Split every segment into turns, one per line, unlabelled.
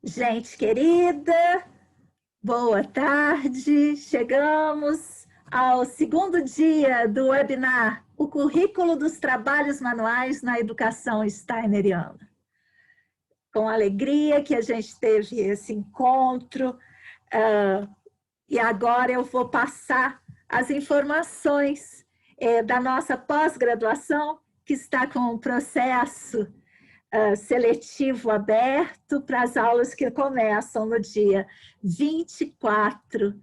Gente querida, boa tarde. Chegamos ao segundo dia do webinar, o currículo dos trabalhos manuais na educação steineriana. Com alegria que a gente teve esse encontro, e agora eu vou passar as informações da nossa pós-graduação, que está com o processo seletivo aberto para as aulas que começam no dia 24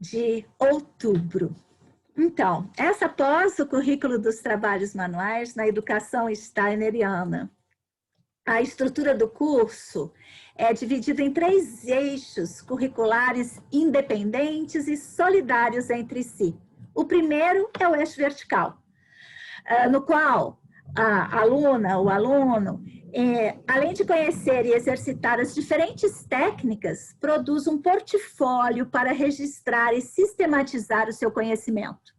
de outubro. Então, essa pós, o currículo dos trabalhos manuais na educação steineriana. A estrutura do curso é dividida em 3 eixos curriculares independentes e solidários entre si. O primeiro é o eixo vertical, no qual a aluna, o aluno, além de conhecer e exercitar as diferentes técnicas, produz um portfólio para registrar e sistematizar o seu conhecimento.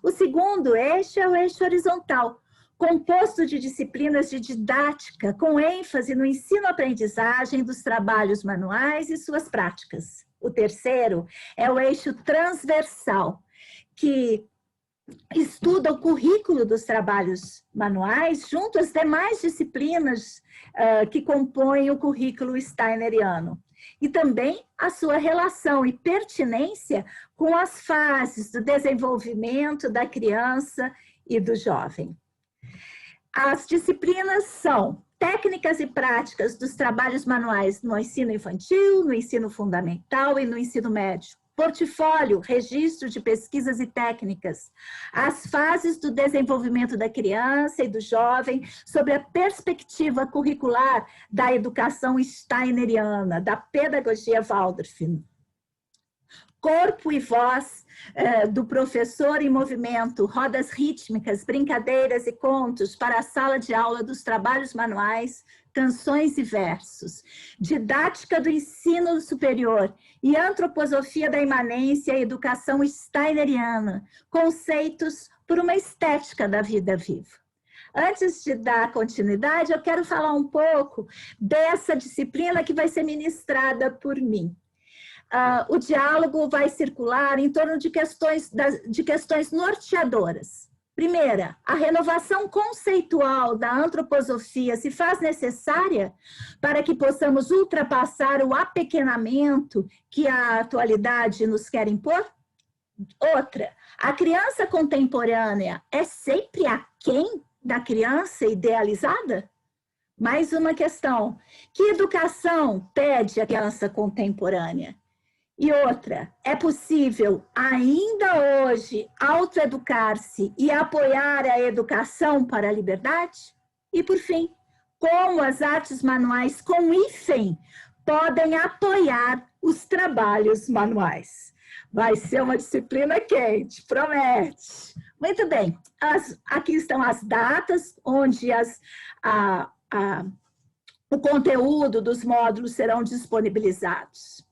O segundo eixo é o eixo horizontal, composto de disciplinas de didática, com ênfase no ensino-aprendizagem dos trabalhos manuais e suas práticas. O terceiro é o eixo transversal, que estuda o currículo dos trabalhos manuais junto às demais disciplinas que compõem o currículo steineriano. E também a sua relação e pertinência com as fases do desenvolvimento da criança e do jovem. As disciplinas são técnicas e práticas dos trabalhos manuais no ensino infantil, no ensino fundamental e no ensino médio. Portfólio, registro de pesquisas e técnicas, as fases do desenvolvimento da criança e do jovem sobre a perspectiva curricular da educação steineriana, da pedagogia Waldorf. Corpo e voz do professor em movimento, rodas rítmicas, brincadeiras e contos para a sala de aula dos trabalhos manuais, canções e versos, didática do ensino superior e antroposofia da imanência e educação steineriana, conceitos por uma estética da vida viva. Antes de dar continuidade, eu quero falar um pouco dessa disciplina que vai ser ministrada por mim. O diálogo vai circular em torno de questões norteadoras. Primeira, a renovação conceitual da antroposofia se faz necessária para que possamos ultrapassar o apequenamento que a atualidade nos quer impor? Outra, a criança contemporânea é sempre aquém da criança idealizada? Mais uma questão, que educação pede a criança contemporânea? E outra, é possível ainda hoje autoeducar-se e apoiar a educação para a liberdade? E por fim, como as artes manuais com hífen podem apoiar os trabalhos manuais? Vai ser uma disciplina quente, promete. Muito bem, aqui estão as datas onde o conteúdo dos módulos serão disponibilizados.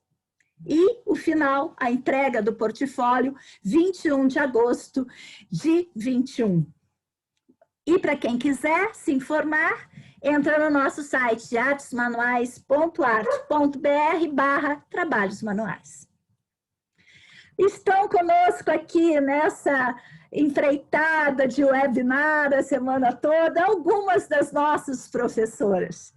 E o final, a entrega do portfólio, 21 de agosto de 21. E para quem quiser se informar, entra no nosso site artesmanuais.arte.br/trabalhos manuais. Estão conosco aqui nessa empreitada de webinar a semana toda algumas das nossas professoras.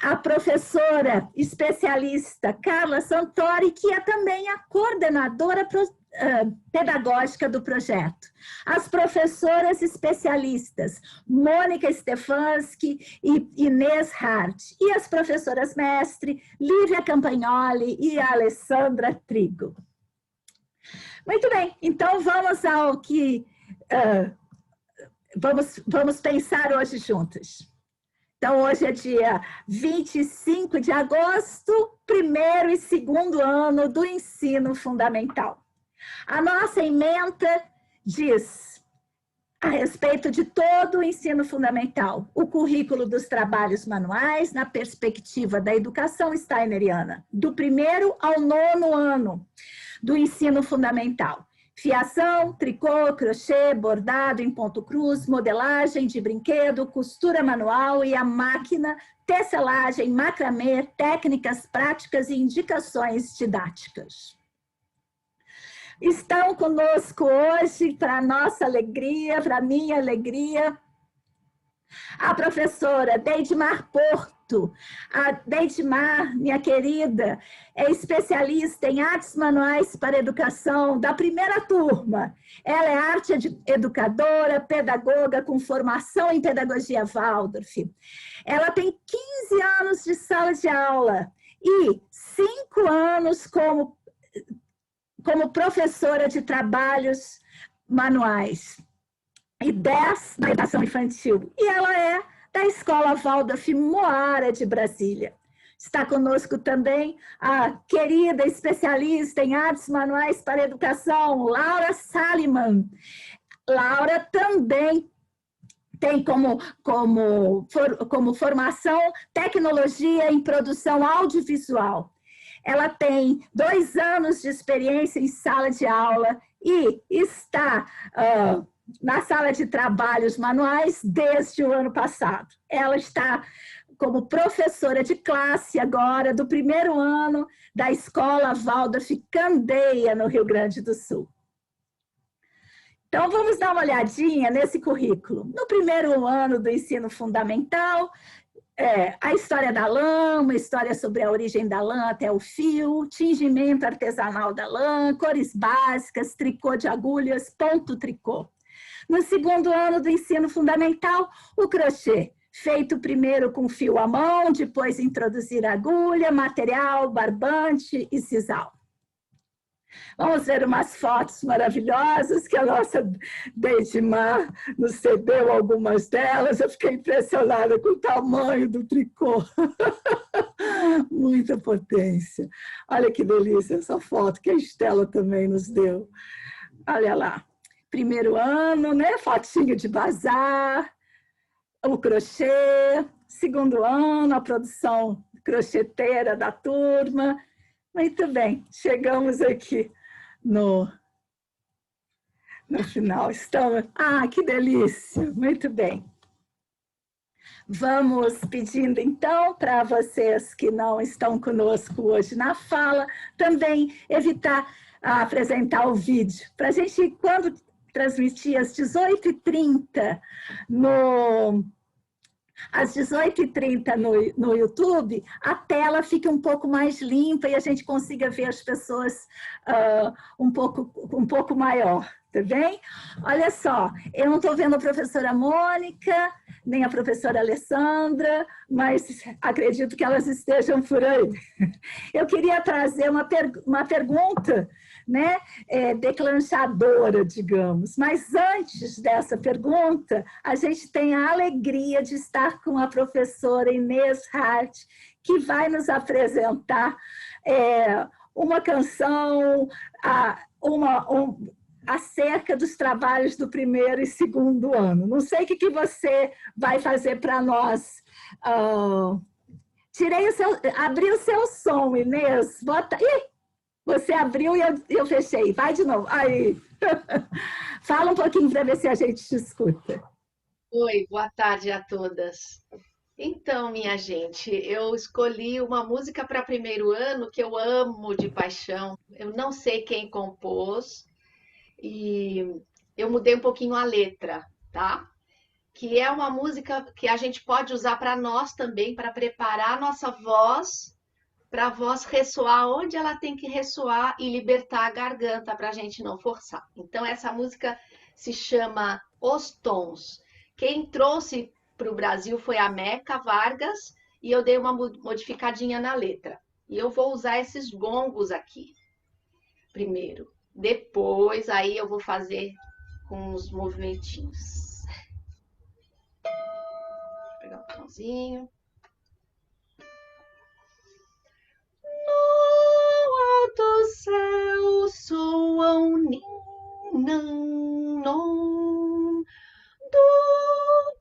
A professora especialista Carla Santori, que é também a coordenadora pedagógica do projeto. As professoras especialistas Mônica Stefanski e Inês Hart. E as professoras mestre Lívia Campagnoli e Alessandra Trigo. Muito bem, então vamos ao que vamos pensar hoje juntas. Então, hoje é dia 25 de agosto, primeiro e segundo ano do ensino fundamental. A nossa ementa diz, a respeito de todo o ensino fundamental, o currículo dos trabalhos manuais na perspectiva da educação steineriana, do primeiro ao 9º ano do ensino fundamental. Fiação, tricô, crochê, bordado em ponto cruz, modelagem de brinquedo, costura manual e a máquina, tecelagem, macramê, técnicas práticas e indicações didáticas. Estão conosco hoje, para nossa alegria, para minha alegria, a professora Deidmar Porto. A Deidmar, minha querida, é especialista em artes manuais para educação da primeira turma. Ela é arte educadora, pedagoga com formação em pedagogia Waldorf. Ela tem 15 anos de sala de aula e 5 anos como professora de trabalhos manuais e 10 na educação infantil. E ela é da Escola Waldorf Moara de Brasília. Está conosco também a querida especialista em artes manuais para educação, Laura Saliman. Laura também tem como formação tecnologia em produção audiovisual. Ela tem 2 anos de experiência em sala de aula e está na sala de trabalhos manuais desde o ano passado. Ela está como professora de classe agora do primeiro ano da Escola Waldorf Candeia, no Rio Grande do Sul. Então, vamos dar uma olhadinha nesse currículo. No primeiro ano do ensino fundamental, a história da lã, uma história sobre a origem da lã até o fio, tingimento artesanal da lã, cores básicas, tricô de agulhas, ponto tricô. No segundo ano do ensino fundamental, o crochê, feito primeiro com fio à mão, depois introduzir agulha, material, barbante e sisal. Vamos ver umas fotos maravilhosas que a nossa Deidmar nos cedeu algumas delas. Eu fiquei impressionada com o tamanho do tricô. Muita potência. Olha que delícia essa foto que a Estela também nos deu. Olha lá. Primeiro ano, né? Fotinho de bazar, o crochê. Segundo ano, a produção crocheteira da turma. Muito bem, chegamos aqui no final. Estamos... Ah, que delícia! Muito bem. Vamos pedindo, então, para vocês que não estão conosco hoje na fala, também evitar apresentar o vídeo. Para a gente, quando transmitir às 18h30 às 18h30 no YouTube, a tela fica um pouco mais limpa e a gente consiga ver as pessoas um pouco maior, tá bem? Olha só, eu não estou vendo a professora Mônica, nem a professora Alessandra, mas acredito que elas estejam por aí. Eu queria trazer uma pergunta, né, declanchadora, digamos. Mas antes dessa pergunta, a gente tem a alegria de estar com a professora Inês Hart, que vai nos apresentar uma canção, acerca dos trabalhos do primeiro e segundo ano. Não sei o que você vai fazer para nós. Abri o seu som, Inês. Bota... Ih! Você abriu e eu fechei. Vai de novo. Aí. Fala um pouquinho para ver se a gente te escuta.
Oi, boa tarde a todas. Então, minha gente, eu escolhi uma música para primeiro ano que eu amo de paixão. Eu não sei quem compôs e eu mudei um pouquinho a letra, tá? Que é uma música que a gente pode usar para nós também, para preparar a nossa voz, para a voz ressoar onde ela tem que ressoar e libertar a garganta para a gente não forçar. Então, essa música se chama Os Tons. Quem trouxe para o Brasil foi a Meca Vargas e eu dei uma modificadinha na letra. E eu vou usar esses gongos aqui primeiro. Depois, aí eu vou fazer com os movimentinhos. Vou pegar um tonzinho. No alto céu soam ninanão, do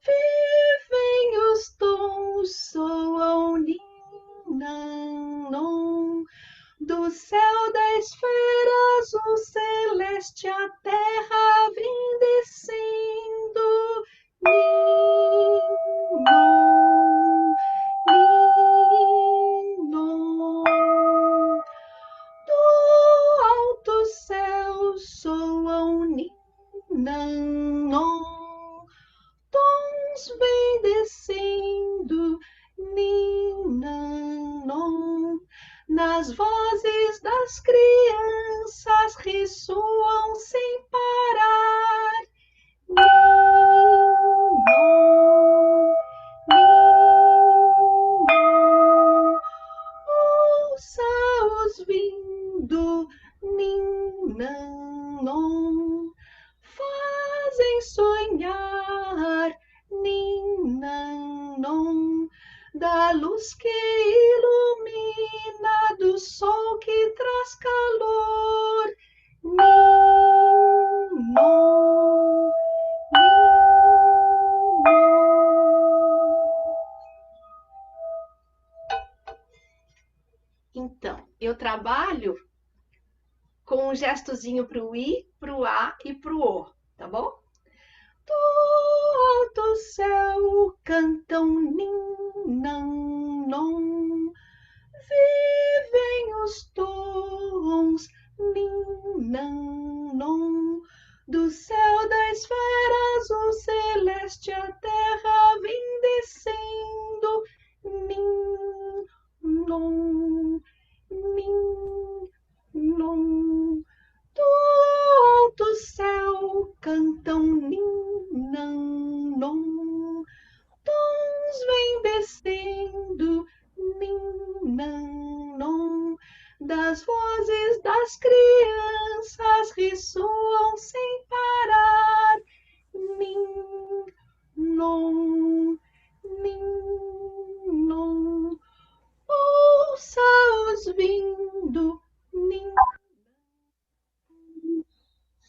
vivem os tons soam ninanão, do céu das esferas o celeste vem descendo, Ninanon. Nas vozes das crianças ressoam sem parar. Ninon, ninon. Ouça-os vindo, Ninanon. Fazem sonhar, Ninanon, da luz que ilumina, do sol que traz calor. Ninon, ninon. Então, eu trabalho com um gestozinho para o I, para o A e para o O, tá bom? Do alto céu cantam Ninanon, vivem os tons, Ninanon, do céu das esferas o celeste a terra vem descendo, Ninon, Ninon. Do alto céu cantam Ninanon, tons vêm descendo, Ninanon, das vozes das crianças ressoam sem parar, Ninon, ninon. Ouça-os vindo, Ninon.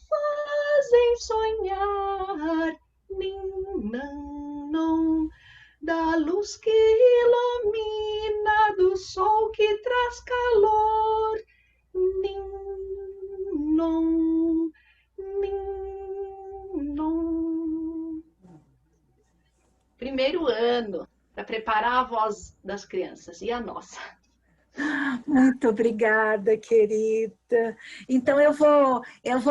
Fazem sonhar, Ninanon, da luz que ilumina, do sol que traz calor, Ninon, ninon. Primeiro ano, para preparar a voz das crianças e a nossa.
Muito obrigada, querida. Então, eu vou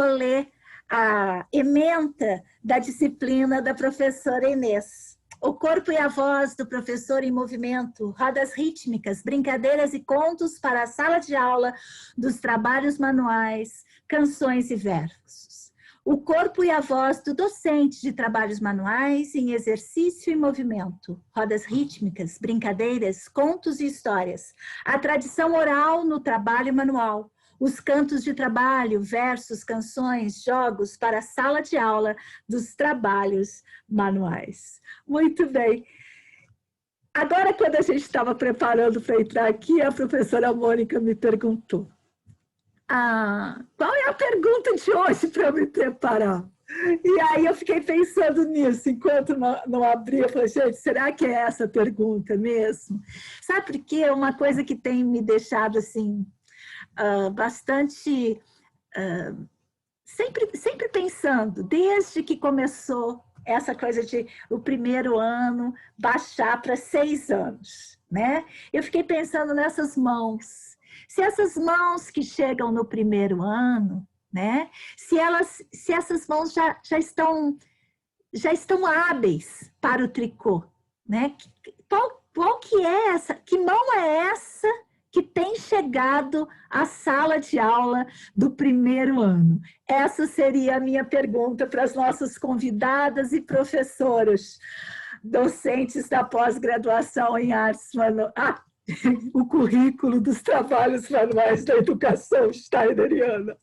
ler a ementa da disciplina da professora Inês. O corpo e a voz do professor em movimento, rodas rítmicas, brincadeiras e contos para a sala de aula dos trabalhos manuais, canções e versos. O corpo e a voz do docente de trabalhos manuais em exercício e movimento, rodas rítmicas, brincadeiras, contos e histórias. A tradição oral no trabalho manual, os cantos de trabalho, versos, canções, jogos para a sala de aula dos trabalhos manuais. Muito bem. Agora, quando a gente estava preparando para entrar aqui, a professora Mônica me perguntou: qual é a pergunta de hoje para eu me preparar? E aí eu fiquei pensando nisso, enquanto não abri, eu falei, gente, será que é essa pergunta mesmo? Sabe por quê? Uma coisa que tem me deixado, assim, bastante... sempre pensando, desde que começou essa coisa de o primeiro ano baixar para 6 anos, né? Eu fiquei pensando nessas mãos. Se essas mãos que chegam no primeiro ano, né? Se essas mãos já estão hábeis para o tricô, né? Qual que é essa? Que mão é essa que tem chegado à sala de aula do primeiro ano? Essa seria a minha pergunta para as nossas convidadas e professoras, docentes da pós-graduação em artes manuais. O currículo dos trabalhos manuais da educação steineriana.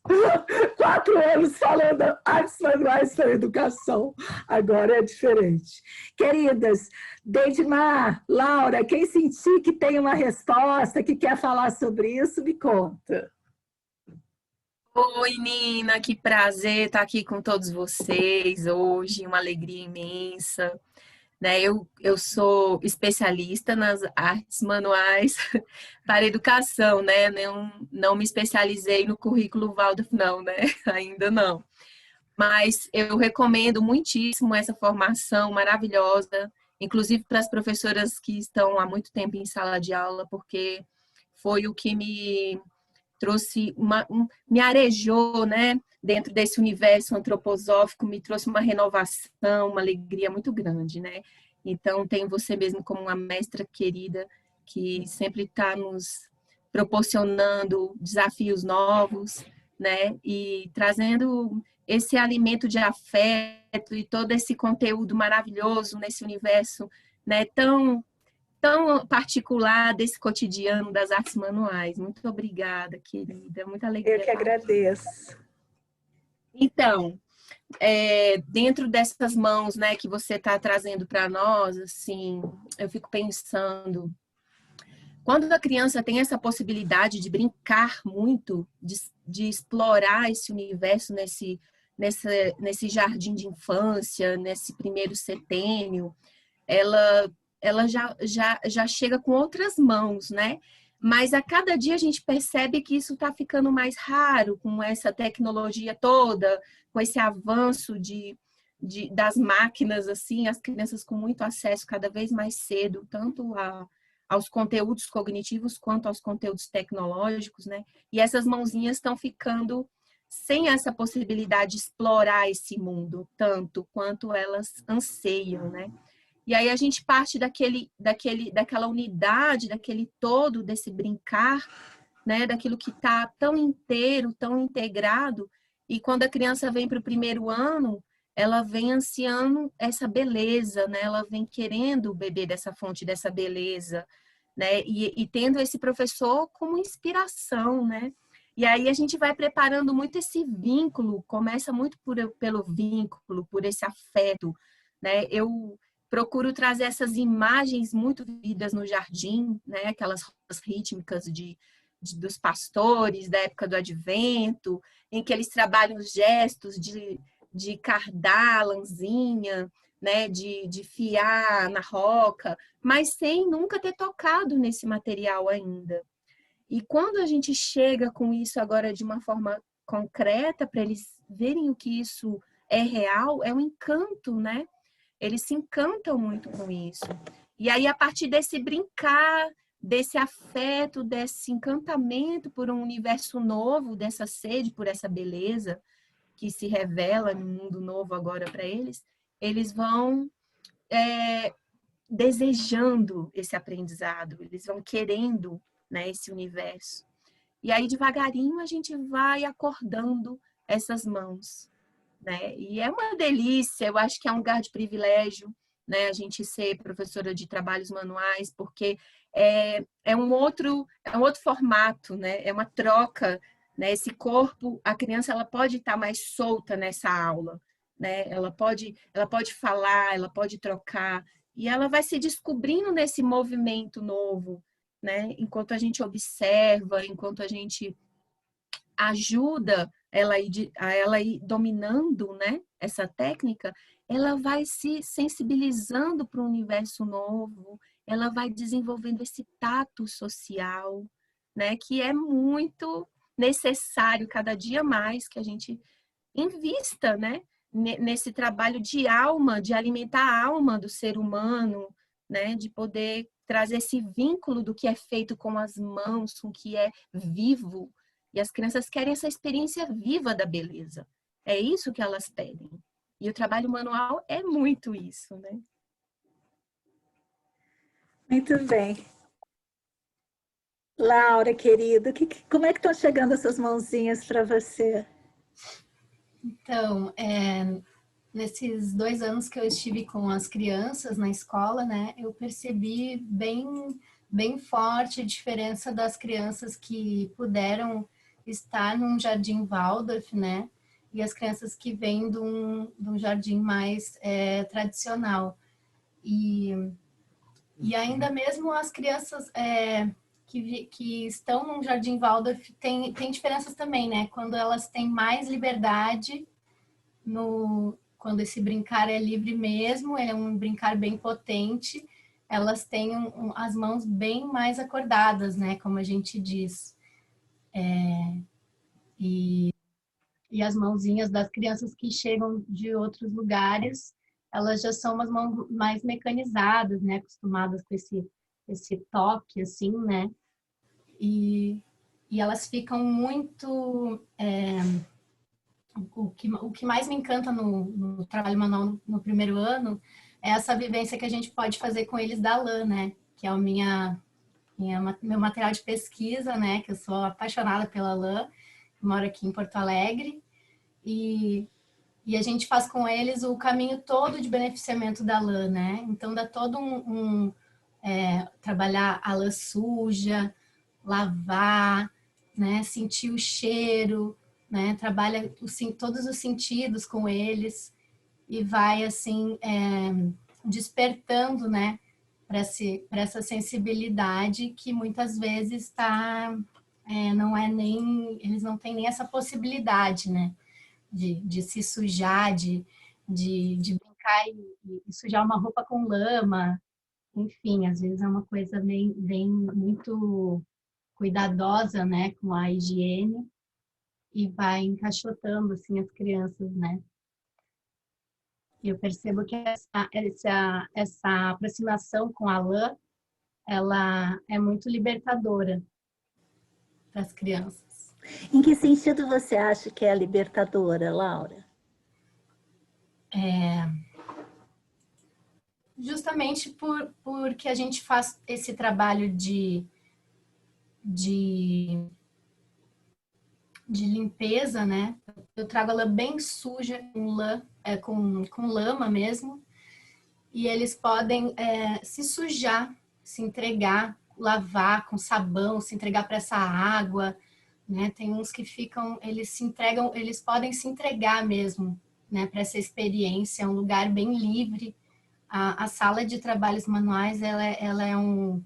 4 anos falando artes manuais para educação. Agora é diferente. Queridas, Deidmar, Laura, quem sentir que tem uma resposta, que quer falar sobre isso, me conta.
Oi, Nina, que prazer estar aqui com todos vocês hoje, uma alegria imensa. Né, eu sou especialista nas artes manuais para educação, né? Não me especializei no currículo Waldorf, não, né? Ainda não. Mas eu recomendo muitíssimo essa formação maravilhosa, inclusive para as professoras que estão há muito tempo em sala de aula, porque foi o que me trouxe me arejou, né, dentro desse universo antroposófico, me trouxe uma renovação, uma alegria muito grande, né? Então, tem você mesmo como uma mestra querida que sempre está nos proporcionando desafios novos, né? E trazendo esse alimento de afeto e todo esse conteúdo maravilhoso nesse universo, né? Tão particular desse cotidiano das artes manuais. Muito obrigada, querida. Muita alegria.
Eu que agradeço.
Então, dentro dessas mãos, né, que você está trazendo para nós, assim, eu fico pensando, quando a criança tem essa possibilidade de brincar muito, de explorar esse universo nesse jardim de infância, nesse primeiro setênio, ela já chega com outras mãos, né? Mas a cada dia a gente percebe que isso está ficando mais raro com essa tecnologia toda, com esse avanço das máquinas, assim, as crianças com muito acesso cada vez mais cedo, tanto aos conteúdos cognitivos quanto aos conteúdos tecnológicos, né? E essas mãozinhas estão ficando sem essa possibilidade de explorar esse mundo, tanto quanto elas anseiam, né? E aí a gente parte daquela unidade, daquele todo, desse brincar, né? Daquilo que está tão inteiro, tão integrado. E quando a criança vem para o primeiro ano, ela vem ansiando essa beleza, né? Ela vem querendo beber dessa fonte, dessa beleza, né? E tendo esse professor como inspiração, né? E aí a gente vai preparando muito esse vínculo, começa muito pelo vínculo, por esse afeto, né? Eu procuro trazer essas imagens muito vividas no jardim, né? Aquelas rodas rítmicas dos pastores da época do Advento, em que eles trabalham os gestos de cardar a lãzinha, né? De fiar na roca, mas sem nunca ter tocado nesse material ainda. E quando a gente chega com isso agora de uma forma concreta, para eles verem o que isso é real, é um encanto, né? Eles se encantam muito com isso. E aí, a partir desse brincar, desse afeto, desse encantamento por um universo novo, dessa sede por essa beleza que se revela no mundo novo agora para eles, eles vão desejando esse aprendizado, eles vão querendo, né, esse universo. E aí, devagarinho, a gente vai acordando essas mãos, né? E é uma delícia, eu acho que é um lugar de privilégio, né? A gente ser professora de trabalhos manuais, porque é um outro formato, né? É uma troca, né? Esse corpo, a criança, ela pode estar mais solta nessa aula, né? Ela pode falar, ela pode trocar, e ela vai se descobrindo nesse movimento novo, né? Enquanto a gente observa, enquanto a gente ajuda a ela ir dominando, né, essa técnica, ela vai se sensibilizando para um universo novo, ela vai desenvolvendo esse tato social, né, que é muito necessário cada dia mais que a gente invista, né, nesse trabalho de alma, de alimentar a alma do ser humano, né, de poder trazer esse vínculo do que é feito com as mãos, com o que é vivo. E as crianças querem essa experiência viva da beleza. É isso que elas pedem. E o trabalho manual é muito isso, né?
Muito bem. Laura, querida, como é que estão chegando essas mãozinhas para você?
Então, nesses 2 anos que eu estive com as crianças na escola, né, eu percebi bem forte a diferença das crianças que puderam estar num jardim Waldorf, né, e as crianças que vêm de um jardim mais tradicional. E ainda mesmo as crianças que estão num jardim Waldorf tem diferenças também, né? Quando elas têm mais liberdade, quando esse brincar é livre mesmo, é um brincar bem potente, elas têm as mãos bem mais acordadas, né? Como a gente diz. E as mãozinhas das crianças que chegam de outros lugares, elas já são umas mãos mais mecanizadas, né? Acostumadas com esse toque, assim, né? E e elas ficam muito... o que mais me encanta no trabalho manual no primeiro ano é essa vivência que a gente pode fazer com eles da lã, né? Que é o meu material de pesquisa, né? Que eu sou apaixonada pela lã, moro aqui em Porto Alegre, e a gente faz com eles o caminho todo de beneficiamento da lã, né? Então dá todo trabalhar a lã suja, lavar, né? Sentir o cheiro, né? Trabalha todos os sentidos com eles e vai assim despertando, né? Para essa sensibilidade que muitas vezes eles não têm nem essa possibilidade, né? De se sujar, de brincar e sujar uma roupa com lama, enfim, às vezes é uma coisa bem muito cuidadosa, né? Com a higiene e vai encaixotando assim as crianças, né? Eu percebo que essa aproximação com a lã, ela é muito libertadora para as crianças.
Em que sentido você acha que é libertadora, Laura?
Justamente porque a gente faz esse trabalho de limpeza, né? Eu trago a lã bem suja, com lama mesmo, e eles podem se sujar, se entregar, lavar com sabão, se entregar para essa água, né? Tem uns que eles podem se entregar mesmo, né? Para essa experiência, é um lugar bem livre. A sala de trabalhos manuais, ela é um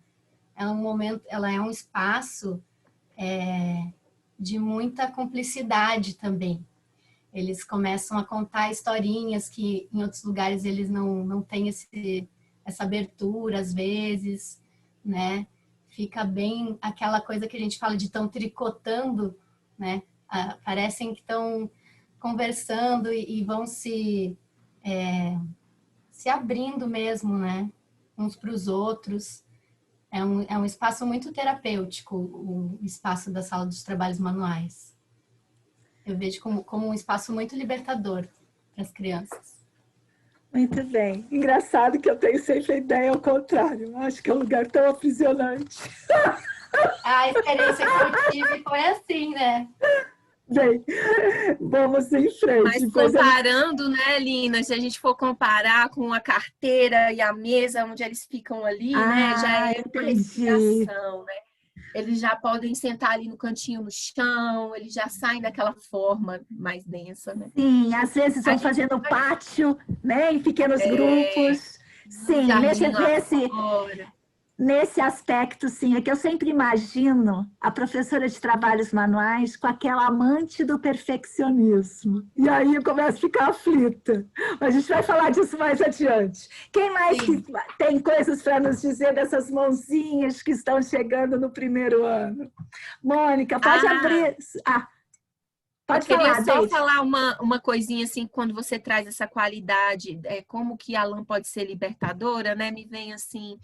momento, ela é um espaço de muita cumplicidade também. Eles começam a contar historinhas que em outros lugares eles não têm essa abertura, às vezes, né? Fica bem aquela coisa que a gente fala de estão tricotando, né? Parecem que estão conversando e vão se abrindo mesmo, né? Uns para os outros. É um espaço muito terapêutico, o espaço da sala dos trabalhos manuais. Eu vejo como um espaço muito libertador para as crianças.
Muito bem. Engraçado que eu tenho sempre a ideia ao contrário. Acho que é um lugar tão aprisionante.
A experiência que eu tive foi assim, né?
Bem, vamos em frente.
Mas comparando, né, Lina, se a gente for comparar com a carteira e a mesa onde eles ficam ali, né, já é uma respiração, né? Eles já podem sentar ali no cantinho no chão, eles já saem daquela forma mais densa, né?
Sim, às vezes vão fazendo pátio, né, em pequenos grupos. Sim, nesse aspecto, sim, é que eu sempre imagino a professora de trabalhos manuais com aquela amante do perfeccionismo. E aí eu começo a ficar aflita. Mas a gente vai falar disso mais adiante. Quem mais que tem coisas para nos dizer dessas mãozinhas que estão chegando no primeiro ano? Mônica, pode abrir... Pode falar,
eu queria só falar uma coisinha assim, quando você traz essa qualidade, como que a lã pode ser libertadora, né? Me vem assim...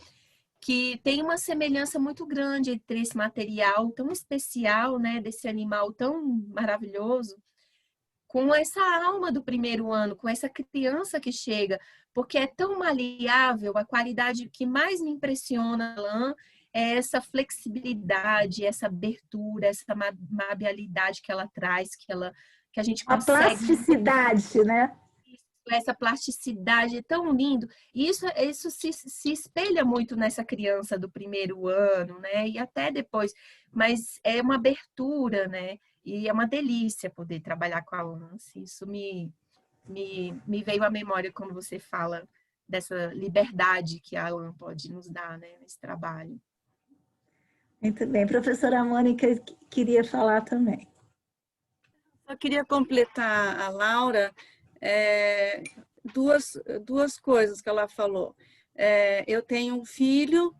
que tem uma semelhança muito grande entre esse material tão especial, né, desse animal tão maravilhoso, com essa alma do primeiro ano, com essa criança que chega, porque é tão maleável. A qualidade que mais me impressiona na lã é essa flexibilidade, essa abertura, essa maleabilidade que ela traz, que a gente consegue...
A plasticidade, né?
Essa plasticidade é tão lindo. E isso se espelha muito nessa criança do primeiro ano, né? E até depois. Mas é uma abertura, né? E é uma delícia poder trabalhar com a lance. Isso me veio à memória quando você fala dessa liberdade que a lã pode nos dar, né? Nesse trabalho.
Muito bem. Professora Mônica queria falar também.
Eu queria completar a Laura... duas coisas que ela falou. Eu tenho um filho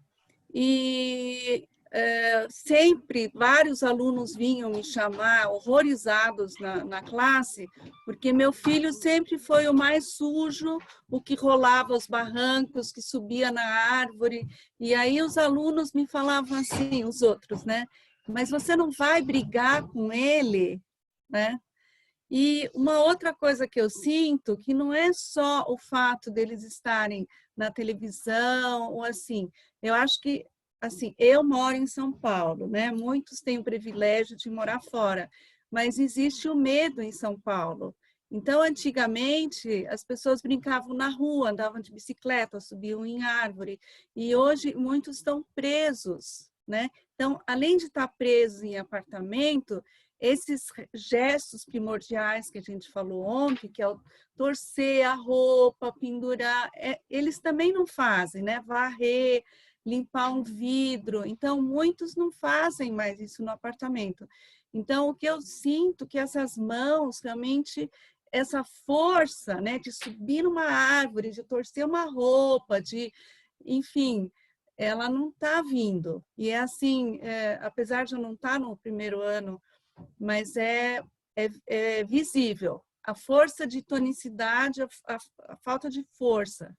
e sempre vários alunos vinham me chamar horrorizados na classe, porque meu filho sempre foi o mais sujo, o que rolava os barrancos, que subia na árvore. E aí os alunos me falavam assim, os outros, né? mas você não vai brigar com ele, né? E uma outra coisa que eu sinto, que não é só o fato deles estarem na televisão, ou assim, eu acho que, assim, eu moro em São Paulo, né? Muitos têm o privilégio de morar fora, mas existe o medo em São Paulo. Então, antigamente, as pessoas brincavam na rua, andavam de bicicleta, subiam em árvore, e hoje muitos estão presos, né? Então, além de estar presos em apartamento, esses gestos primordiais que a gente falou ontem, que é o torcer a roupa, pendurar, eles também não fazem, né? Varrer, limpar um vidro. Então, muitos não fazem mais isso no apartamento. Então, o que eu sinto que essas mãos, realmente, essa força, né, de subir numa árvore, de torcer uma roupa, de, enfim, ela não está vindo. E é assim, apesar de eu não estar no primeiro ano, mas é visível a força de tonicidade, a falta de força.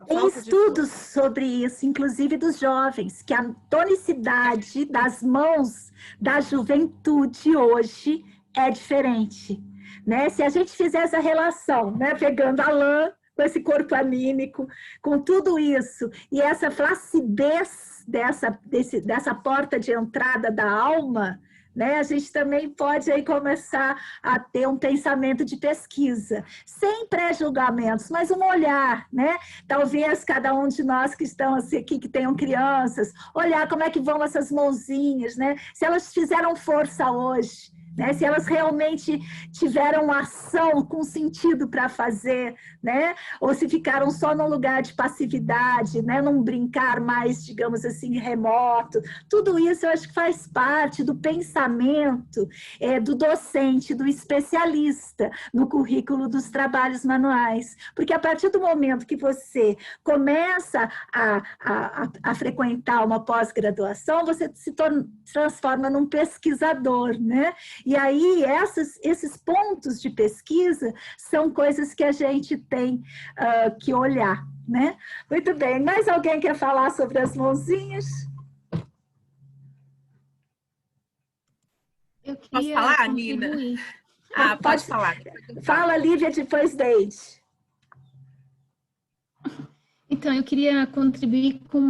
Tem estudos sobre isso, inclusive dos jovens, que a tonicidade das mãos da juventude hoje é diferente, né? Se a gente fizer essa relação, né, pegando a lã com esse corpo anímico, com tudo isso, e essa flacidez dessa porta de entrada da alma, né? A gente também pode aí começar a ter um pensamento de pesquisa, sem pré-julgamentos, mas um olhar, né? Talvez cada um de nós que estão aqui, que tenham crianças, olhar como é que vão essas mãozinhas, né? Se elas fizeram força hoje, né? Se elas realmente tiveram ação com sentido para fazer, né? Ou se ficaram só num lugar de passividade, né? Num brincar mais, digamos assim, remoto. Tudo isso eu acho que faz parte do pensamento do docente, do especialista no currículo dos trabalhos manuais. Porque a partir do momento que você começa a frequentar uma pós-graduação, você se transforma num pesquisador, né? E aí, esses pontos de pesquisa são coisas que a gente tem que olhar, né? Muito bem. Mais alguém quer falar sobre as mãozinhas?
Eu queria
Posso falar,
contribuir.
Nina? Ah, pode falar.
Fala, Lívia, depois Deide.
Então, eu queria contribuir com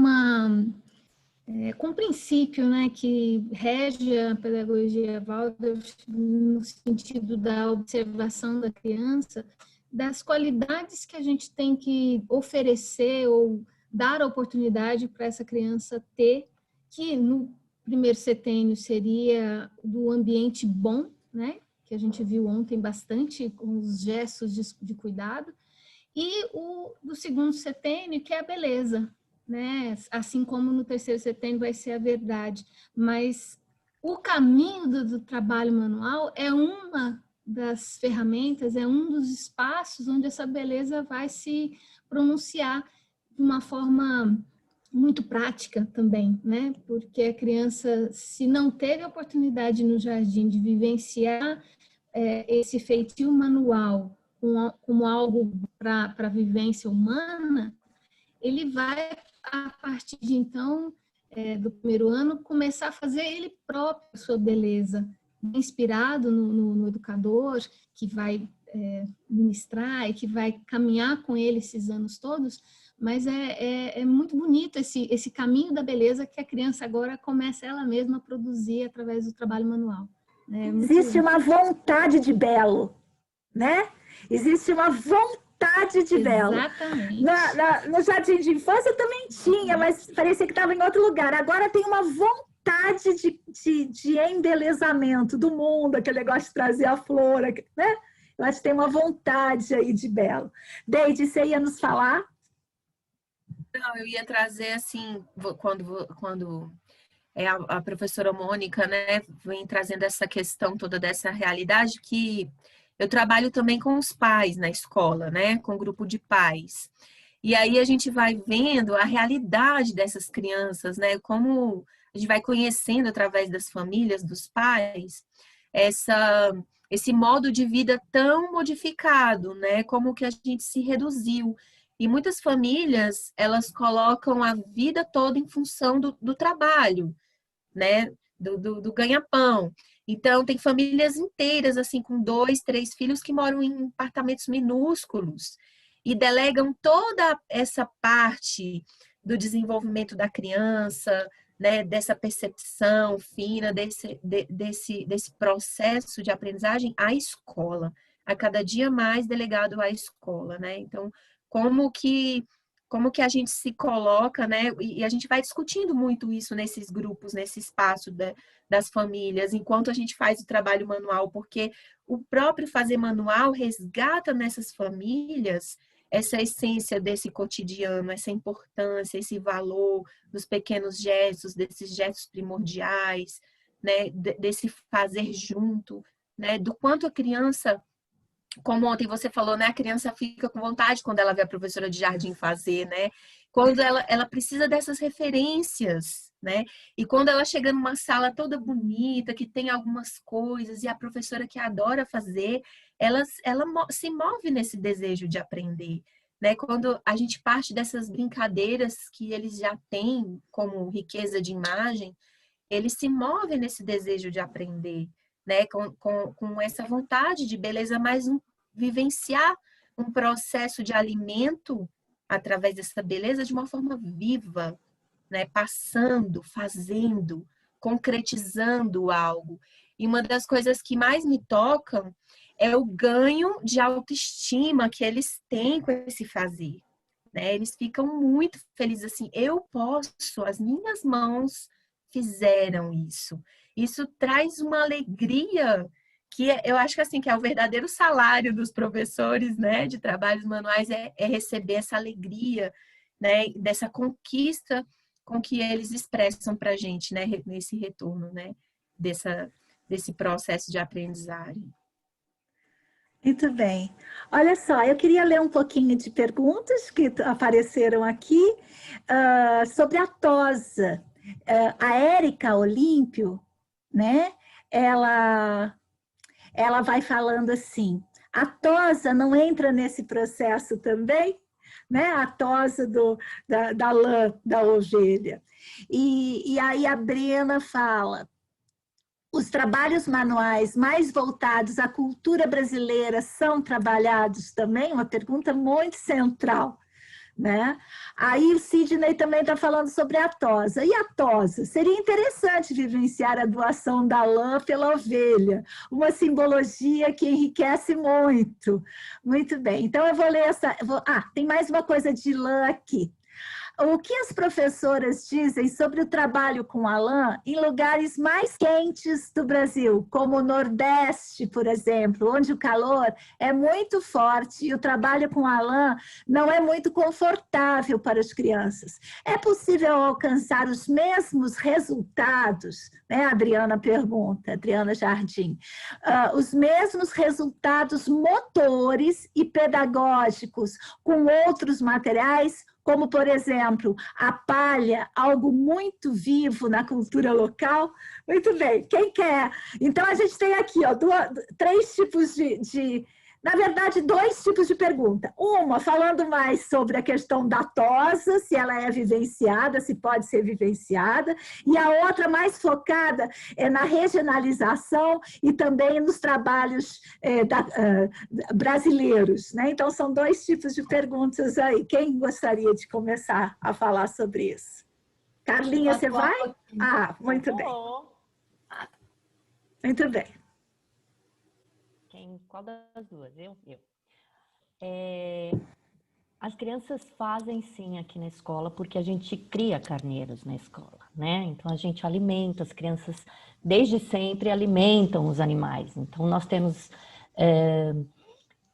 com um princípio, né, que rege a pedagogia Waldorf no sentido da observação da criança, das qualidades que a gente tem que oferecer ou dar a oportunidade para essa criança ter, que no primeiro setênio seria do ambiente bom, né, que a gente viu ontem bastante com os gestos de cuidado, e o do segundo setênio, que é a beleza, né? Assim como no terceiro setênio vai ser a verdade, mas o caminho do trabalho manual é uma das ferramentas, é um dos espaços onde essa beleza vai se pronunciar de uma forma muito prática também, né? Porque a criança, se não teve a oportunidade no jardim de vivenciar esse feitio manual como algo para a vivência humana, ele vai, a partir de então, do primeiro ano, começar a fazer ele próprio a sua beleza, inspirado no educador que vai ministrar e que vai caminhar com ele esses anos todos, mas é muito bonito esse caminho da beleza que a criança agora começa ela mesma a produzir através do trabalho manual.
Existe uma vontade de belo, né? Existe uma vontade de belo.
Exatamente.
No jardim de infância também tinha, mas parecia que estava em outro lugar. Agora tem uma vontade de embelezamento do mundo, aquele negócio de trazer a flor, né? Eu acho que tem uma vontade aí de belo. Deide, você ia nos falar?
Não, eu ia trazer assim, quando a professora Mônica, né, vem trazendo essa questão toda dessa realidade, que eu trabalho também com os pais na escola, né, com um grupo de pais. E aí a gente vai vendo a realidade dessas crianças, né, como a gente vai conhecendo através das famílias, dos pais, esse modo de vida tão modificado, né, como que a gente se reduziu. E muitas famílias, elas colocam a vida toda em função do trabalho, né? do ganha-pão. Então, tem famílias inteiras, assim, com 2, 3 filhos que moram em apartamentos minúsculos e delegam toda essa parte do desenvolvimento da criança, né, dessa percepção fina, desse processo de aprendizagem à escola, a cada dia mais delegado à escola, né? Então, como que a gente se coloca, né? E a gente vai discutindo muito isso nesses grupos, nesse espaço das famílias, enquanto a gente faz o trabalho manual, porque o próprio fazer manual resgata nessas famílias essa essência desse cotidiano, essa importância, esse valor dos pequenos gestos, desses gestos primordiais, né? Desse fazer junto, né? Do quanto a criança, como ontem você falou, né? A criança fica com vontade quando ela vê a professora de jardim fazer, né? Quando ela precisa dessas referências, né? E quando ela chega numa sala toda bonita, que tem algumas coisas, e a professora que adora fazer, ela se move nesse desejo de aprender, né? Quando a gente parte dessas brincadeiras que eles já têm como riqueza de imagem, eles se movem nesse desejo de aprender, né? Com essa vontade de beleza, mas vivenciar um processo de alimento através dessa beleza de uma forma viva, né? Passando, fazendo, concretizando algo. E uma das coisas que mais me tocam é o ganho de autoestima que eles têm com esse fazer, né? Eles ficam muito felizes assim, eu posso, as minhas mãos fizeram isso. Isso traz uma alegria que eu acho que assim que é o verdadeiro salário dos professores, né, de trabalhos manuais é receber essa alegria, né, dessa conquista com que eles expressam para a gente, né, nesse retorno, né, desse processo de aprendizagem.
Muito bem. Olha só, eu queria ler um pouquinho de perguntas que apareceram aqui sobre a tosa. A Érica Olímpio, né? Ela vai falando assim: a tosa não entra nesse processo também, né? A tosa da lã da ovelha. E aí a Brena fala: os trabalhos manuais mais voltados à cultura brasileira são trabalhados também? Uma pergunta muito central, né? Aí o Sidney também está falando sobre a tosa. E a tosa? Seria interessante vivenciar a doação da lã pela ovelha, uma simbologia que enriquece muito. Muito bem, então eu vou ler essa... tem mais uma coisa de lã aqui. O que as professoras dizem sobre o trabalho com a lã em lugares mais quentes do Brasil, como o Nordeste, por exemplo, onde o calor é muito forte e o trabalho com a lã não é muito confortável para as crianças? É possível alcançar os mesmos resultados? Né? A Adriana pergunta, Adriana Jardim. Os mesmos resultados motores e pedagógicos com outros materiais, como, por exemplo, a palha, algo muito vivo na cultura local? Muito bem, quem quer? Então, a gente tem aqui 3 tipos na verdade, 2 tipos de pergunta. Uma, falando mais sobre a questão da tosa, se ela é vivenciada, se pode ser vivenciada, e a outra mais focada na regionalização e também nos trabalhos brasileiros, né? Então, são 2 tipos de perguntas aí. Quem gostaria de começar a falar sobre isso? Carlinha, você vai? Muito bem. Muito bem.
Qual das duas? Eu. As crianças fazem sim aqui na escola, porque a gente cria carneiros na escola, né? Então a gente alimenta, as crianças desde sempre alimentam os animais. Então nós temos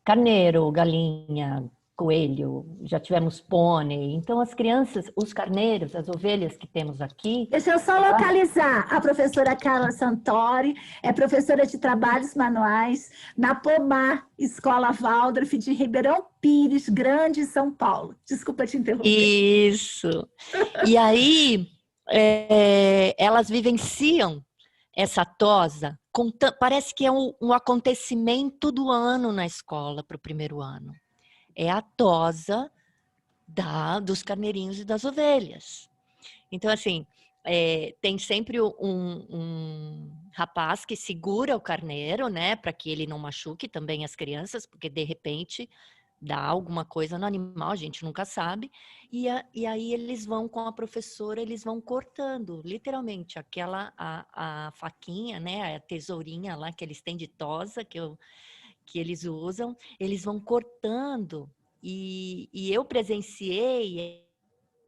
carneiro, galinha, coelho, já tivemos pônei. Então as crianças, os carneiros, as ovelhas que temos aqui...
Deixa eu só localizar. A professora Carla Santori é professora de trabalhos manuais na Pomar, Escola Waldorf de Ribeirão Pires, Grande, São Paulo. Desculpa te interromper.
Isso. E aí, elas vivenciam essa tosa, parece que é um acontecimento do ano na escola para o primeiro ano. É a tosa dos carneirinhos e das ovelhas. Então, assim, tem sempre um rapaz que segura o carneiro, né, para que ele não machuque também as crianças, porque de repente dá alguma coisa no animal, a gente nunca sabe. E aí eles vão com a professora, eles vão cortando, literalmente, a faquinha, né, a tesourinha lá que eles têm de tosa, que eles usam, eles vão cortando. E eu presenciei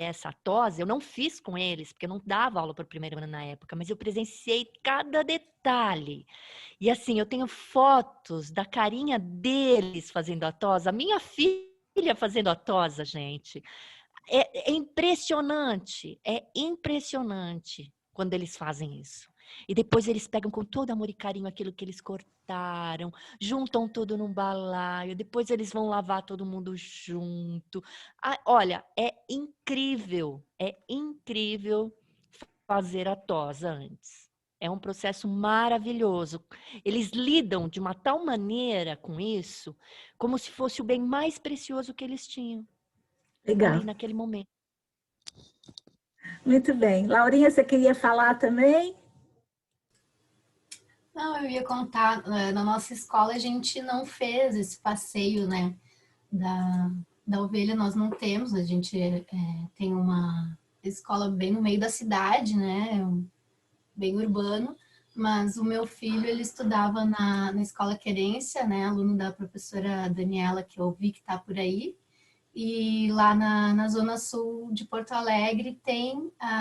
essa tosa, eu não fiz com eles, porque eu não dava aula para o primeiro ano na época, mas eu presenciei cada detalhe. E assim, eu tenho fotos da carinha deles fazendo a tosa, a minha filha fazendo a tosa, gente. É impressionante quando eles fazem isso. E depois eles pegam com todo amor e carinho aquilo que eles cortaram, juntam tudo num balaio, depois eles vão lavar todo mundo junto. Olha, é incrível fazer a tosa antes. É um processo maravilhoso. Eles lidam de uma tal maneira com isso, como se fosse o bem mais precioso que eles tinham.
Legal.
Ali naquele momento.
Muito bem. Laurinha, você queria falar também?
Não, eu ia contar, na nossa escola a gente não fez esse passeio, né, da ovelha, nós não temos, a gente tem uma escola bem no meio da cidade, né, bem urbano, mas o meu filho, ele estudava na escola Querência, né, aluno da professora Daniela, que eu vi que está por aí, e lá na zona sul de Porto Alegre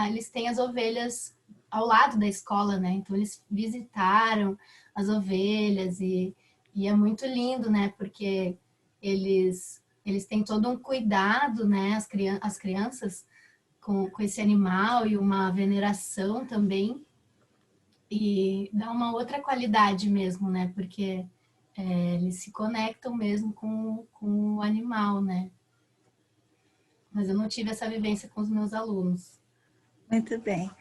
eles têm as ovelhas ao lado da escola, né? Então eles visitaram as ovelhas e é muito lindo, né? Porque eles têm todo um cuidado, né? As crianças com esse animal e uma veneração também, e dá uma outra qualidade mesmo, né? Porque eles se conectam mesmo com o animal, né? Mas eu não tive essa vivência com os meus alunos.
Muito bem.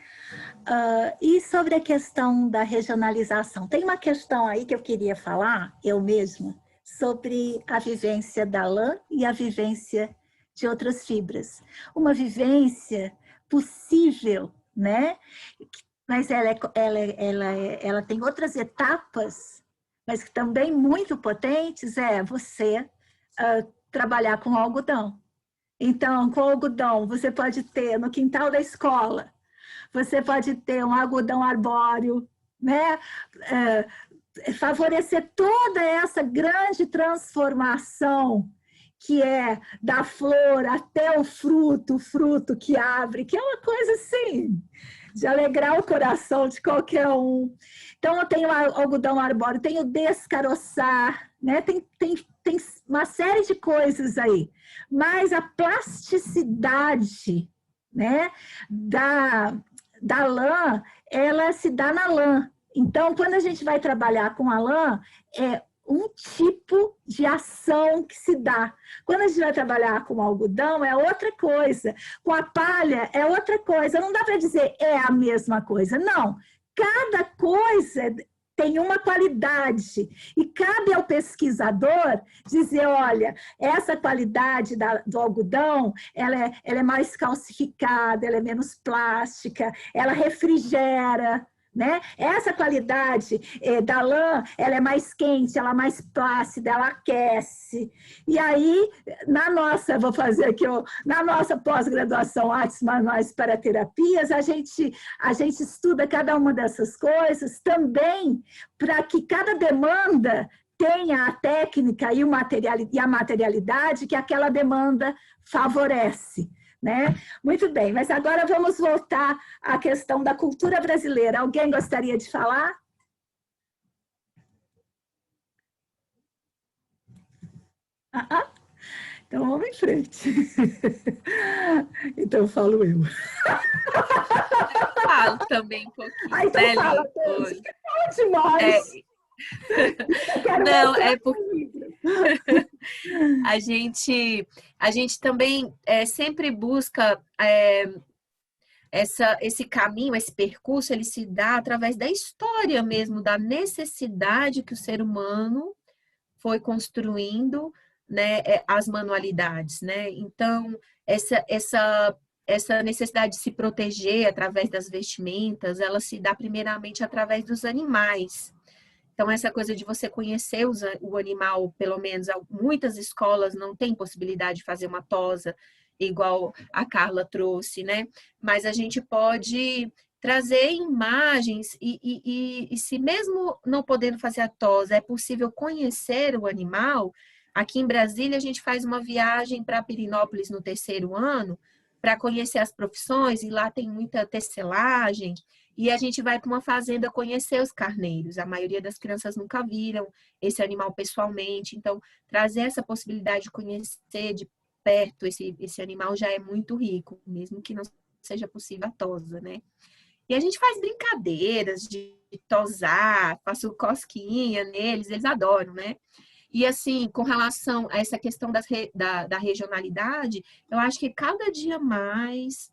E sobre a questão da regionalização? Tem uma questão aí que eu queria falar, eu mesma, sobre a vivência da lã e a vivência de outras fibras. Uma vivência possível, né? Mas ela tem outras etapas, mas que também muito potentes, você trabalhar com algodão. Então, com algodão, você pode ter no quintal da escola, você pode ter um algodão arbóreo, né? Favorecer toda essa grande transformação que é da flor até o fruto que abre, que é uma coisa assim, de alegrar o coração de qualquer um. Então, eu tenho algodão arbóreo, tenho descaroçar, né? Tem uma série de coisas aí. Mas a plasticidade, né, da lã, ela se dá na lã. Então, quando a gente vai trabalhar com a lã, é um tipo de ação que se dá. Quando a gente vai trabalhar com algodão, é outra coisa. Com a palha, é outra coisa. Não dá para dizer é a mesma coisa. Não. Cada coisa tem uma qualidade e cabe ao pesquisador dizer, olha, essa qualidade do algodão, ela é mais calcificada, ela é menos plástica, ela refrigera, né? Essa qualidade da lã, ela é mais quente, ela é mais plácida, ela aquece. E aí, vou fazer aqui, na nossa pós-graduação Artes Manuais para Terapias, a gente estuda cada uma dessas coisas também para que cada demanda tenha a técnica e a materialidade que aquela demanda favorece. Né? Muito bem, mas agora vamos voltar à questão da cultura brasileira. Alguém gostaria de falar? Então vamos em frente. Então falo eu.
Falo também um pouquinho.
Então fala, Deus, que fala demais.
Não, é porque a gente também sempre busca esse caminho, esse percurso, ele se dá através da história mesmo, da necessidade que o ser humano foi construindo, né, as manualidades, né? Então, essa essa necessidade de se proteger através das vestimentas, ela se dá primeiramente através dos animais. Então, essa coisa de você conhecer o animal, pelo menos muitas escolas não têm possibilidade de fazer uma tosa, igual a Carla trouxe, né? Mas a gente pode trazer imagens e se mesmo não podendo fazer a tosa, é possível conhecer o animal. Aqui em Brasília, a gente faz uma viagem para Pirinópolis no 3º ano, para conhecer as profissões, e lá tem muita tecelagem, e a gente vai para uma fazenda conhecer os carneiros. A maioria das crianças nunca viram esse animal pessoalmente, então trazer essa possibilidade de conhecer de perto esse animal já é muito rico, mesmo que não seja possível a tosa, né? E a gente faz brincadeiras de tosar, faço cosquinha neles, eles adoram, né? E assim, com relação a essa questão da regionalidade, eu acho que cada dia mais,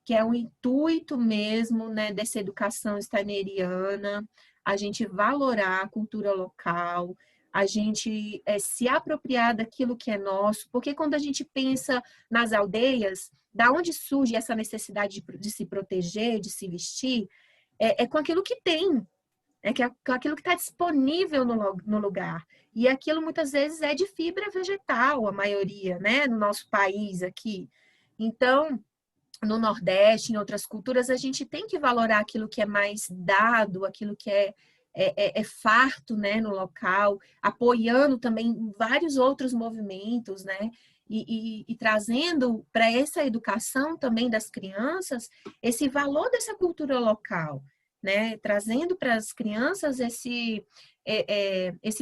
que é o intuito mesmo, né, dessa educação steineriana, a gente valorar a cultura local, a gente se apropriar daquilo que é nosso, porque quando a gente pensa nas aldeias, da onde surge essa necessidade de se proteger, de se vestir, é com aquilo que tem, com aquilo que está disponível no lugar. E aquilo muitas vezes é de fibra vegetal, a maioria, né, no nosso país aqui. Então, no Nordeste, em outras culturas, a gente tem que valorar aquilo que é mais dado, aquilo que é farto, né, no local, apoiando também vários outros movimentos, né, e trazendo para essa educação também das crianças esse valor dessa cultura local, né, trazendo para as crianças esse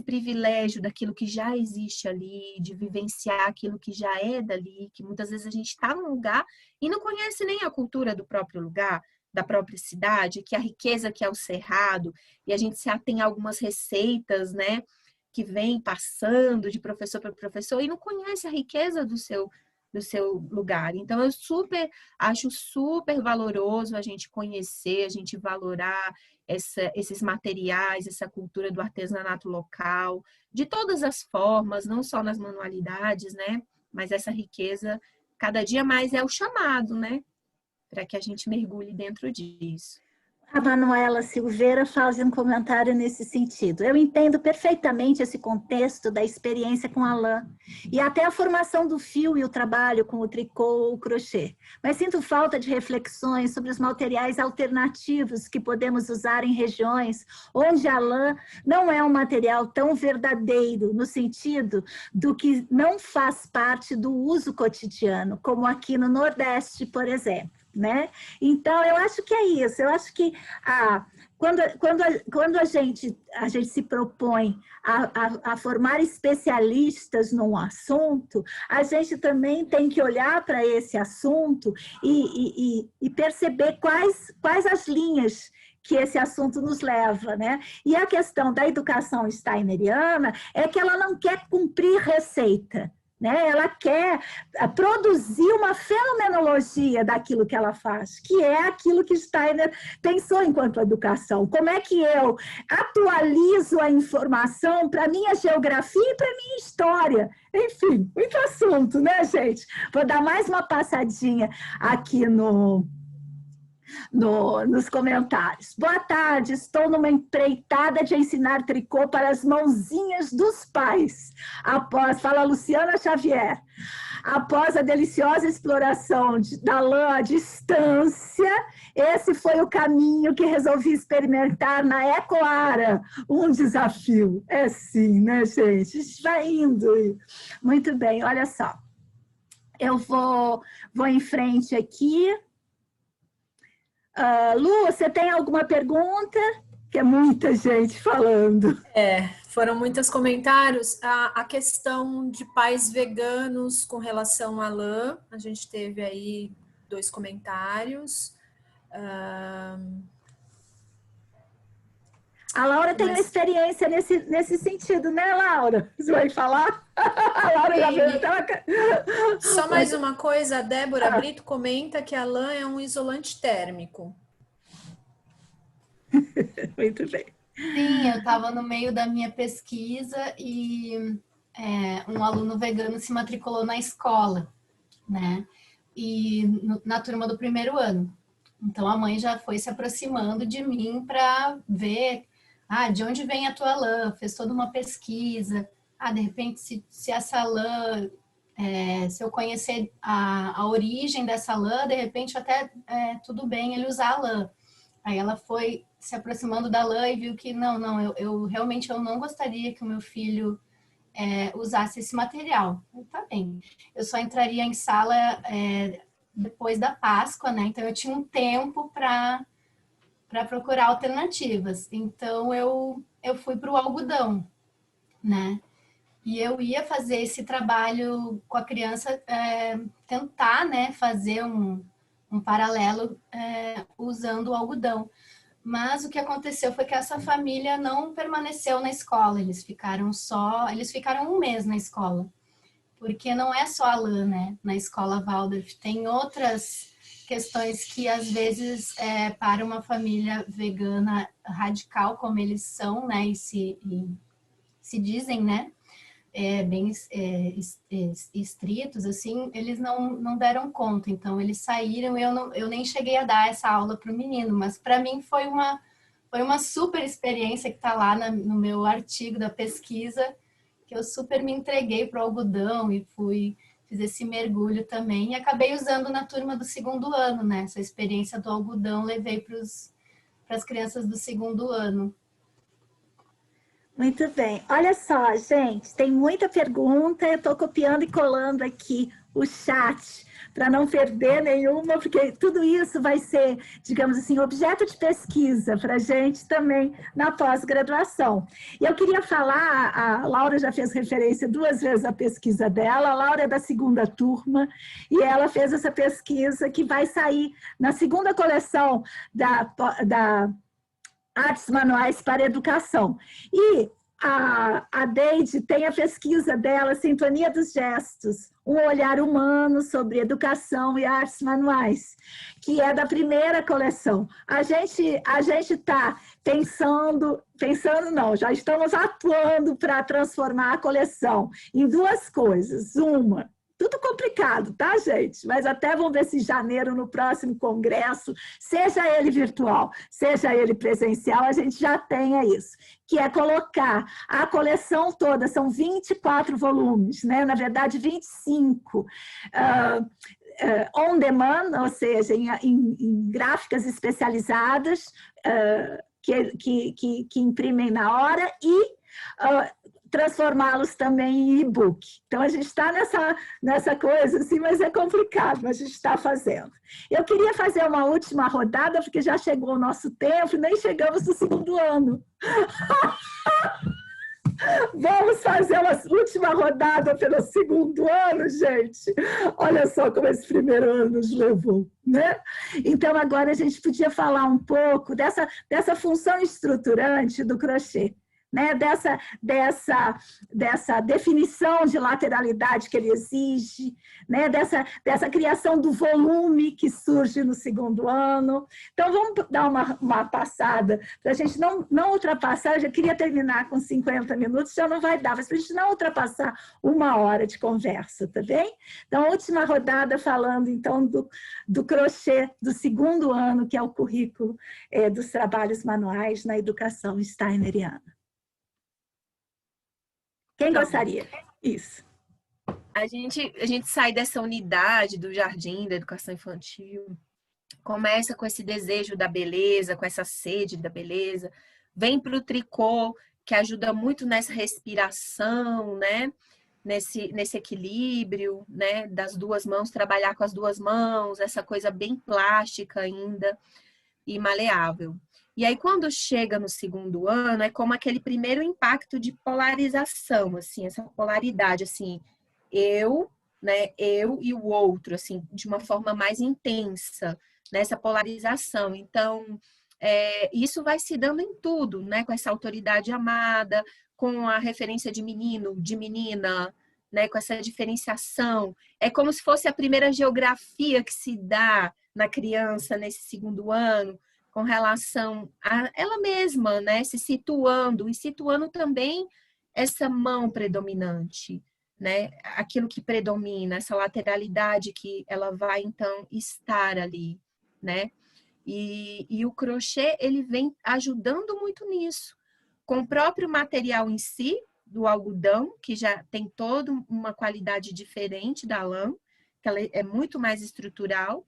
privilégio daquilo que já existe ali, de vivenciar aquilo que já é dali, que muitas vezes a gente está num lugar e não conhece nem a cultura do próprio lugar, da própria cidade, que a riqueza que é o cerrado, e a gente se atém a algumas receitas, né, que vem passando de professor para professor e não conhece a riqueza do seu lugar. Então, eu acho super valoroso a gente conhecer, a gente valorar esses materiais, essa cultura do artesanato local, de todas as formas, não só nas manualidades, né? Mas essa riqueza, cada dia mais é o chamado, né? Para que a gente mergulhe dentro disso.
A Manuela Silveira faz um comentário nesse sentido. Eu entendo perfeitamente esse contexto da experiência com a lã e até a formação do fio e o trabalho com o tricô ou o crochê, mas sinto falta de reflexões sobre os materiais alternativos que podemos usar em regiões onde a lã não é um material tão verdadeiro, no sentido do que não faz parte do uso cotidiano, como aqui no Nordeste, por exemplo. Né? Então, eu acho que é isso. Eu acho que quando a gente se propõe a formar especialistas num assunto, a gente também tem que olhar para esse assunto e perceber quais as linhas que esse assunto nos leva, né? E a questão da educação steineriana é que ela não quer cumprir receita, né? Ela quer produzir uma fenomenologia daquilo que ela faz, que é aquilo que Steiner pensou enquanto educação. Como é que eu atualizo a informação para a minha geografia e para a minha história? Enfim, muito assunto, né, gente? Vou dar mais uma passadinha aqui nos comentários. Boa tarde, estou numa empreitada de ensinar tricô para as mãozinhas dos pais. Fala a Luciana Xavier. Após a deliciosa exploração da lã à distância, esse foi o caminho que resolvi experimentar na Ecoara. Um desafio. É sim, né, gente? Vai indo. Muito bem, olha só. Eu vou em frente aqui. Lu, você tem alguma pergunta? Que é muita gente falando.
Foram muitos comentários. A questão de pais veganos com relação à lã, a gente teve aí 2 comentários.
A Laura tem uma experiência nesse sentido, né, Laura? Você vai falar? A Laura já veio até...
Só mais uma coisa, a Débora Brito comenta que a lã é um isolante térmico.
Muito bem.
Sim, eu estava no meio da minha pesquisa e um aluno vegano se matriculou na escola, né? na turma do primeiro ano. Então a mãe já foi se aproximando de mim para ver, de onde vem a tua lã, fez toda uma pesquisa. De repente, se essa lã, se eu conhecer a origem dessa lã, de repente até tudo bem ele usar a lã. Aí ela foi se aproximando da lã e viu que eu realmente não gostaria que o meu filho usasse esse material. Tá bem. Eu só entraria em sala depois da Páscoa, né? Então eu tinha um tempo para procurar alternativas. Então eu fui para o algodão, né? E eu ia fazer esse trabalho com a criança, tentar, né, fazer um paralelo usando o algodão. Mas o que aconteceu foi que essa família não permaneceu na escola, eles ficaram um mês na escola. Porque não é só a lã, né, na escola Waldorf, tem outras questões que às vezes para uma família vegana radical, como eles são, né, e se dizem, né, bem estritos, assim, eles não deram conta. Então, eles saíram e eu nem cheguei a dar essa aula para o menino, mas para mim foi uma super experiência que está lá no meu artigo da pesquisa, que eu super me entreguei para o algodão e fiz esse mergulho também e acabei usando na turma do segundo ano, né? Essa experiência do algodão levei para as crianças do segundo ano.
Muito bem. Olha só, gente, tem muita pergunta. Eu estou copiando e colando aqui o chat para não perder nenhuma, porque tudo isso vai ser, digamos assim, objeto de pesquisa para a gente também na pós-graduação. E eu queria falar, a Laura já fez referência 2 vezes à pesquisa dela, a Laura é da segunda turma, e ela fez essa pesquisa que vai sair na segunda coleção da Artes Manuais para Educação. E a Deide tem a pesquisa dela, Sintonia dos Gestos, um olhar humano sobre educação e artes manuais, que é da primeira coleção. A gente está já estamos atuando para transformar a coleção em 2 coisas. Uma, tudo complicado, tá, gente? Mas até vamos ver se em janeiro, no próximo congresso, seja ele virtual, seja ele presencial, a gente já tenha isso, que é colocar a coleção toda, são 24 volumes, né? Na verdade, 25. On demand, ou seja, em gráficas especializadas, que imprimem na hora e transformá-los também em e-book. Então, a gente está nessa coisa, assim, mas é complicado, mas a gente está fazendo. Eu queria fazer uma última rodada, porque já chegou o nosso tempo, e nem chegamos no segundo ano. Vamos fazer uma última rodada pelo segundo ano, gente. Olha só como esse primeiro ano nos levou, né? Então, agora a gente podia falar um pouco dessa função estruturante do crochê, né? Dessa definição de lateralidade que ele exige, né? Dessa criação do volume que surge no segundo ano. Então, vamos dar uma passada, para a gente não ultrapassar. Eu já queria terminar com 50 minutos, já não vai dar, mas para a gente não ultrapassar 1 hora de conversa, tá bem? Então, a última rodada falando, então, do crochê do segundo ano, que é o currículo dos trabalhos manuais na educação steineriana. Quem gostaria? Isso.
A gente sai dessa unidade do jardim da educação infantil, começa com esse desejo da beleza, com essa sede da beleza, vem para o tricô, que ajuda muito nessa respiração, né? Nesse equilíbrio, né? Das 2 mãos, trabalhar com as 2 mãos, essa coisa bem plástica ainda e maleável. E aí, quando chega no segundo ano, é como aquele primeiro impacto de polarização, assim, essa polaridade, assim, eu e o outro, assim, de uma forma mais intensa, nessa polarização. Então, isso vai se dando em tudo, né? Com essa autoridade amada, com a referência de menino, de menina, né? Com essa diferenciação. É como se fosse a primeira geografia que se dá na criança nesse segundo ano, com relação a ela mesma, né? Se situando, e situando também essa mão predominante, né? Aquilo que predomina, essa lateralidade que ela vai, então, estar ali, né? E o crochê, ele vem ajudando muito nisso. Com o próprio material em si, do algodão, que já tem toda uma qualidade diferente da lã, que ela é muito mais estrutural.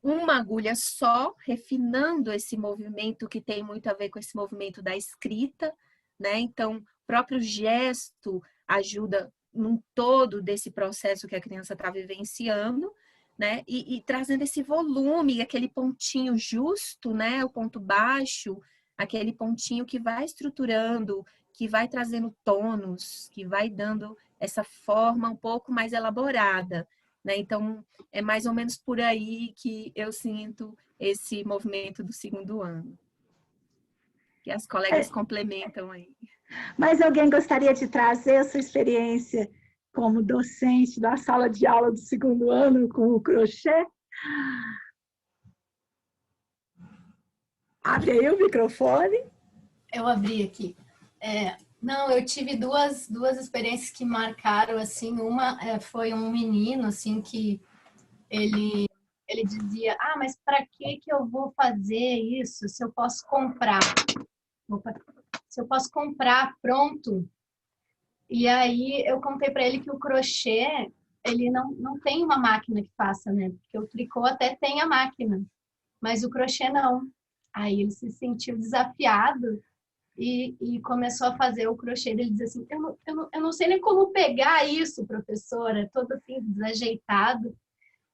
Uma agulha só, refinando esse movimento que tem muito a ver com esse movimento da escrita, né? Então, o próprio gesto ajuda num todo desse processo que a criança está vivenciando, né? E trazendo esse volume, aquele pontinho justo, né? O ponto baixo, aquele pontinho que vai estruturando, que vai trazendo tônus, que vai dando essa forma um pouco mais elaborada, né? Então, é mais ou menos por aí que eu sinto esse movimento do segundo ano. Que as colegas complementam aí.
Mas alguém gostaria de trazer a sua experiência como docente da sala de aula do segundo ano com o crochê? Abre aí o microfone.
Eu abri aqui. Não, eu tive duas experiências que marcaram, assim, uma foi um menino, assim, que ele dizia, mas para que eu vou fazer isso se eu posso comprar? Se eu posso comprar pronto. E aí eu contei para ele que o crochê, ele não tem uma máquina que faça, né? Porque o tricô até tem a máquina, mas o crochê não. Aí ele se sentiu desafiado e começou a fazer o crochê. Ele dizia assim, eu não sei nem como pegar isso, professora, todo assim, desajeitado.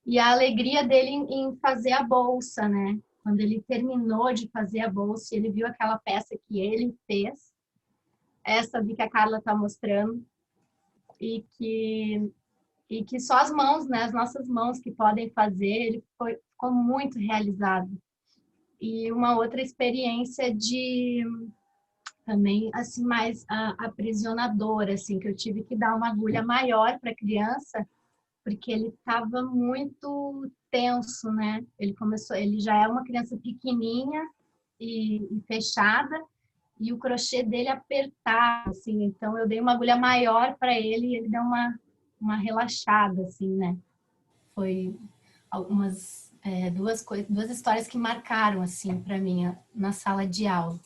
E a alegria dele em fazer a bolsa, né? Quando ele terminou de fazer a bolsa, ele viu aquela peça que ele fez, essa ali que a Carla está mostrando, e que só as mãos, né? As nossas mãos que podem fazer, ele ficou muito realizado. E uma outra experiência de também assim mais aprisionadora, assim, que eu tive que dar uma agulha maior para a criança, porque ele estava muito tenso, né? Ele já é uma criança pequenininha e fechada, e o crochê dele apertado, assim, então eu dei uma agulha maior para ele e ele deu uma relaxada, assim, né? Foi algumas duas histórias que marcaram, assim, para mim na sala de aula.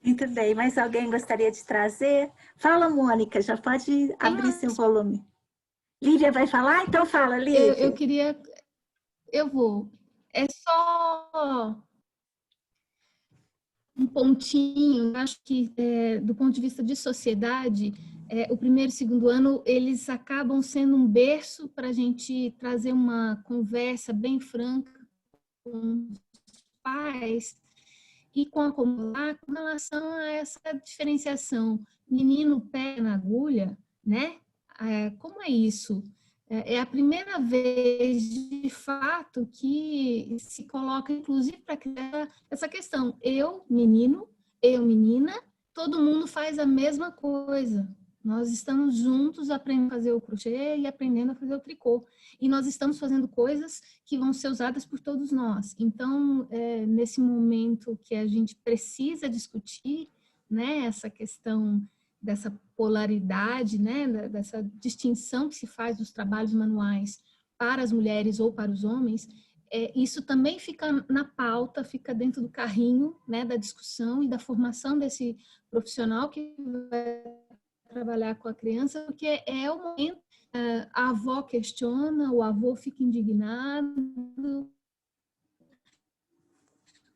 Muito bem, mais alguém gostaria de trazer? Fala, Mônica, já pode abrir seu volume. Lívia vai falar? Então fala, Lívia.
Eu vou. É só um pontinho, acho que do ponto de vista de sociedade, o primeiro e segundo ano, eles acabam sendo um berço para a gente trazer uma conversa bem franca com os pais e com a comunidade com relação a essa diferenciação. Menino pega na agulha, né? Como é isso? É a primeira vez, de fato, que se coloca, inclusive, para criar essa questão. Eu, menino, eu, menina, todo mundo faz a mesma coisa. Nós estamos juntos aprendendo a fazer o crochê e aprendendo a fazer o tricô. E nós estamos fazendo coisas que vão ser usadas por todos nós. Então, nesse momento que a gente precisa discutir, né, essa questão dessa polaridade, né, dessa distinção que se faz dos trabalhos manuais para as mulheres ou para os homens, isso também fica na pauta, fica dentro do carrinho, né, da discussão e da formação desse profissional que vai trabalhar com a criança, porque é o momento, a avó questiona, o avô fica indignado,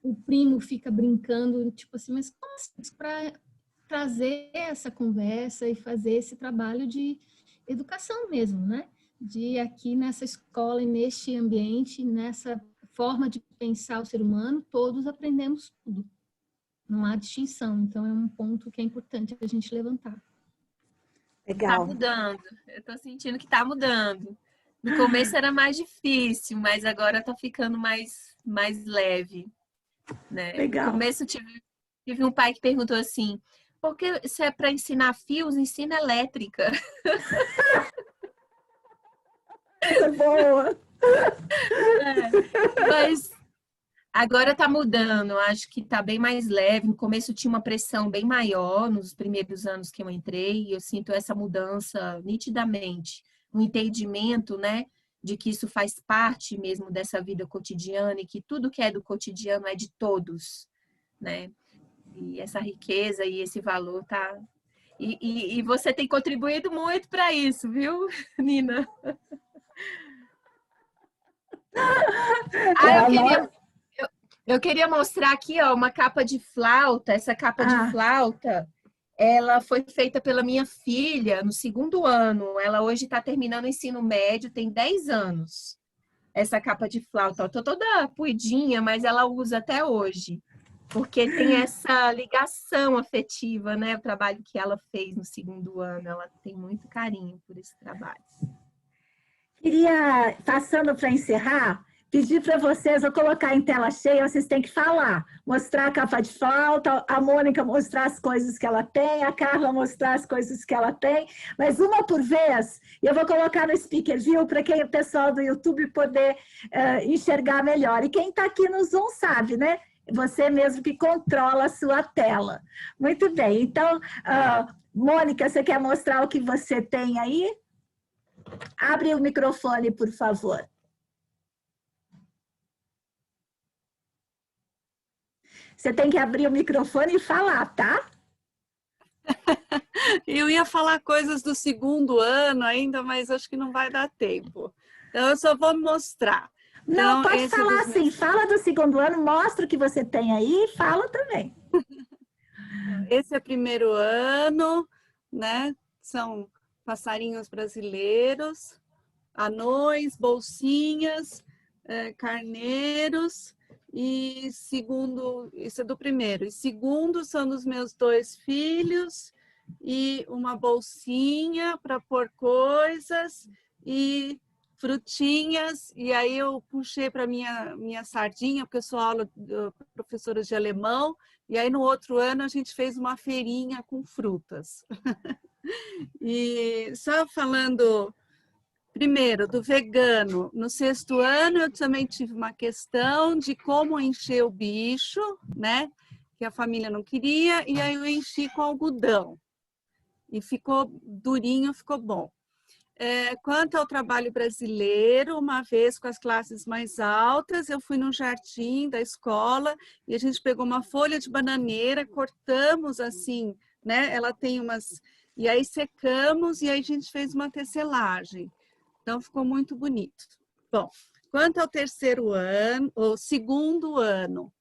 o primo fica brincando, tipo assim, mas como assim? Para trazer essa conversa e fazer esse trabalho de educação mesmo, né? De aqui nessa escola e neste ambiente, nessa forma de pensar o ser humano, todos aprendemos tudo. Não há distinção. Então, é um ponto que é importante a gente levantar.
Legal.
Tá mudando. Eu tô sentindo que tá mudando. No começo era mais difícil, mas agora tá ficando mais leve, né?
Legal.
No começo tive um pai que perguntou assim, porque se é para ensinar fios, ensina elétrica.
Essa é boa.
Mas Agora tá mudando, acho que tá bem mais leve. No começo tinha uma pressão bem maior nos primeiros anos que eu entrei, e eu sinto essa mudança nitidamente, um entendimento, né, de que isso faz parte mesmo dessa vida cotidiana e que tudo que é do cotidiano é de todos, né? E essa riqueza e esse valor tá. E você tem contribuído muito para isso, viu, Nina? Ah, eu queria mostrar aqui, ó, uma capa de flauta. Essa capa de flauta, ela foi feita pela minha filha no 2º ano. Ela hoje está terminando o ensino médio, tem 10 anos. Essa capa de flauta, ó, tô toda puidinha, mas ela usa até hoje. Porque tem essa ligação afetiva, né? O trabalho que ela fez no 2º ano. Ela tem muito carinho por esse trabalho.
Queria, passando para encerrar, pedir para vocês, eu colocar em tela cheia, vocês têm que falar, mostrar a capa de flauta, a Mônica mostrar as coisas que ela tem, a Carla mostrar as coisas que ela tem, mas uma por vez, e eu vou colocar no Speaker View para quem o pessoal do YouTube poder enxergar melhor. E quem está aqui no Zoom sabe, né? Você mesmo que controla a sua tela. Muito bem, então, Mônica, você quer mostrar o que você tem aí? Abre o microfone, por favor. Você tem que abrir o microfone e falar, tá?
Eu ia falar coisas do 2º ano ainda, mas acho que não vai dar tempo. Então, eu só vou mostrar.
Não,
Então,
pode falar assim, fala do 2º ano, mostra o que você tem aí e fala também.
Esse é o 1º ano, né? São passarinhos brasileiros, anões, bolsinhas, carneiros, e segundo, isso é do 1º. E 2º são dos meus 2 filhos, e uma bolsinha para pôr coisas, e frutinhas, e aí eu puxei para minha sardinha, porque eu sou professora de alemão, e aí no outro ano a gente fez uma feirinha com frutas. E só falando primeiro do vegano, no 6º ano eu também tive uma questão de como encher o bicho, né? Que a família não queria, e aí eu enchi com algodão. E ficou durinho, ficou bom. Quanto ao trabalho brasileiro, uma vez com as classes mais altas, eu fui no jardim da escola e a gente pegou uma folha de bananeira, cortamos assim, né? Ela tem umas... E aí secamos e aí a gente fez uma tecelagem. Então, ficou muito bonito. Bom, quanto ao 3º ano, ou 2º ano,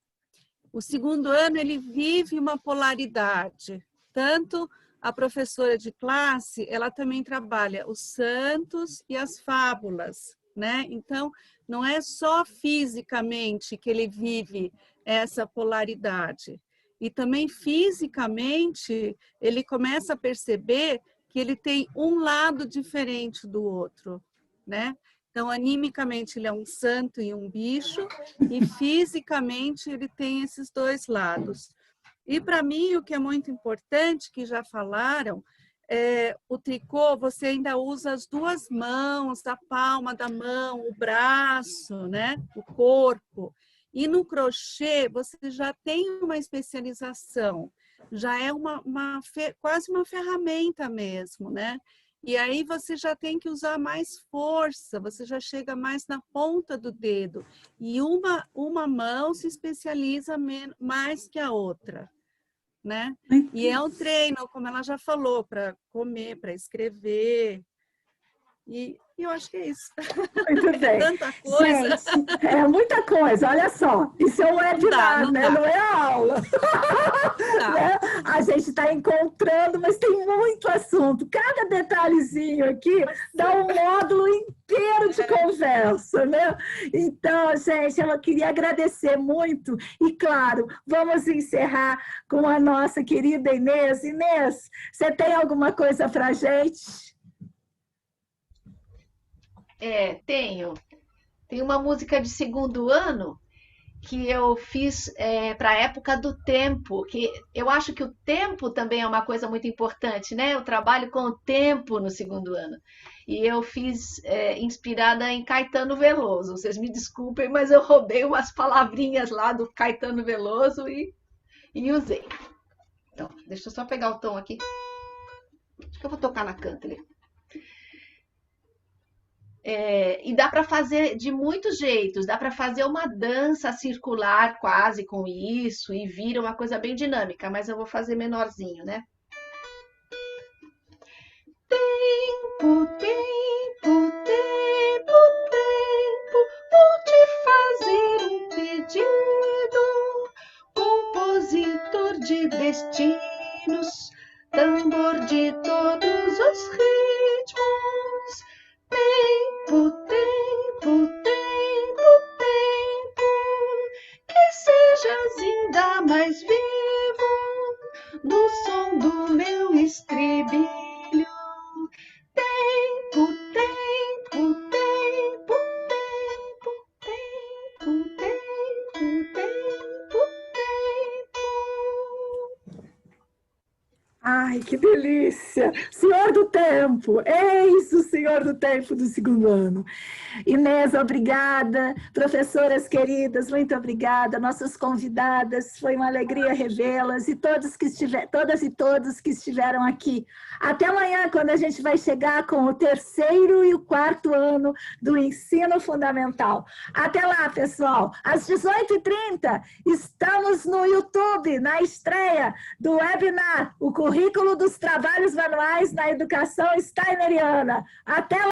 o 2º ano ele vive uma polaridade. Tanto a professora de classe, ela também trabalha os santos e as fábulas, né? Então, não é só fisicamente que ele vive essa polaridade. E também fisicamente, ele começa a perceber que ele tem um lado diferente do outro, né? Então, animicamente, ele é um santo e um bicho, e fisicamente ele tem esses 2 lados. E para mim, o que é muito importante, que já falaram, o tricô, você ainda usa as 2 mãos, a palma da mão, o braço, né? O corpo. E no crochê, você já tem uma especialização, já é quase uma ferramenta mesmo, né? E aí você já tem que usar mais força, você já chega mais na ponta do dedo. E uma mão se especializa mais que a outra, né? E é um treino, como ela já falou, para comer, para escrever. E eu acho que é isso.
Muito bem.
Tanta coisa.
Gente, é muita coisa, olha só. Isso é um webinar, né? Não é aula. Né? A gente está encontrando, mas tem muito assunto. Cada detalhezinho aqui dá um módulo inteiro de conversa, né? Então, gente, eu queria agradecer muito. E, claro, vamos encerrar com a nossa querida Inês. Inês, você tem alguma coisa para a gente?
Tenho. Tem uma música de 2º ano que eu fiz para a época do tempo, que eu acho que o tempo também é uma coisa muito importante, né? Eu trabalho com o tempo no 2º ano. E eu fiz inspirada em Caetano Veloso. Vocês me desculpem, mas eu roubei umas palavrinhas lá do Caetano Veloso e usei. Então, deixa eu só pegar o tom aqui. Acho que eu vou tocar na Cantley. E dá para fazer de muitos jeitos. Dá para fazer uma dança circular quase com isso e vira uma coisa bem dinâmica, mas eu vou fazer menorzinho, né? Tempo, tempo, tempo, tempo, vou te fazer um pedido, compositor de destinos, tambor de todos os ritmos. Tempo, tempo, tempo, tempo, que sejas ainda mais vivo no som do meu estribilho. Tempo, tempo, tempo, tempo, tempo, tempo, tempo, tempo.
Ai, que delícia! Senhor do Tempo, eis o Senhor do Tempo do segundo ano. Inês, obrigada. Professoras queridas, muito obrigada. Nossas convidadas, foi uma alegria revê-las e todas e todos que estiveram aqui. Até amanhã, quando a gente vai chegar com o 3º e o 4º ano do ensino fundamental. Até lá, pessoal. Às 18h30, estamos no YouTube, na estreia do webinar, o Currículo dos Trabalhos Manuais na Educação Steineriana. Até lá.